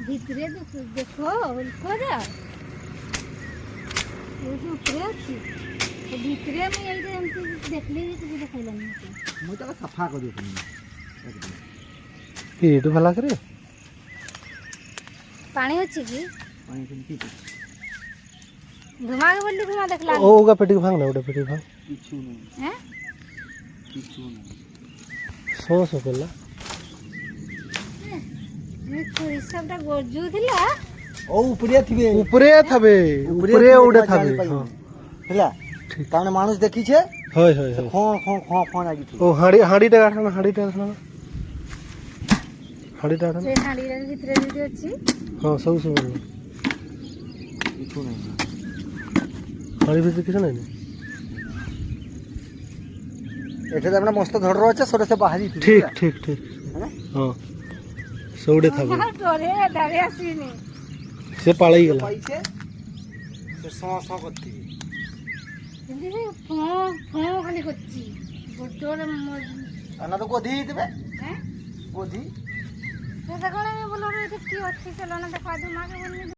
ভিতরে দেখো উপরে ଅଛି ভিতরে আমি এইটা এমତି দেখলি କିଛି ଦେଖାଇଲାନି ମୁଁ ତାକୁ ସଫା କରିଦେଇଥିଲି ଏଇଠୁ ଭଲ କରେ ପାଣି ଅଛି କି ପାଣି କେମିତି ଧୁମା ବୋଲି ଧୁମା ଦେଖଲା ଓ ଗା ପେଟି ଭାଙ୍ଗ ନା ଗୋଟେ ପେଟି ଭାଙ୍ଗ କିଛି ନାହିଁ हैं କିଛି ନାହିଁ ସୋ ସୋ କଲା ହିସାବଟା ଗଜୁଥିଲା ଓ ଉପରେ ଥିବେ উপরে থাবে উপরে উড়ে থাবে ହେଲା ତାମାନେ মানুষ ଦେଖିଛେ হয় হয় হয় ଖଁ ଖଁ ଖଁ ଖଁ ଲାଗିଥିବ ও হাঁড়িটা গাঠনা হাঁড়িটা গাঠনা হাঁড়িটা গাঠনা ସେ ହାଣ୍ଡିର ଭିତରେ ଯଦି ଅଛି হ্যাঁ সব সব কিছু ନାହିଁ হাঁড়ি ভিতরে কিছু নাই ଏଠି ତାମାନେ ମସ୍ତ ଧଡ଼ର ଅଛି ସେଟା ସେ ବାହାରି ঠিক ঠিক ঠিক হ্যাঁ সৌড়ে থাবে ଡରେ ଡରେ ଆସିନି সে পালাই গেল ପାଇଛେ ସେ ସଁ ସଁ କରିଥିବେ ଯେମିତି ଫଁ ଫଁ ଖାଲି କରିଛି ଗୋଟେ ନା ତ ଗୋଧି ହେଇଥିବେ ହେଁ ଗୋଧି ସେ କଣ ବୋଲୋ ଏଠି କି ଅଛି ଚାଲ ନା ଦେଖା ଧୁମା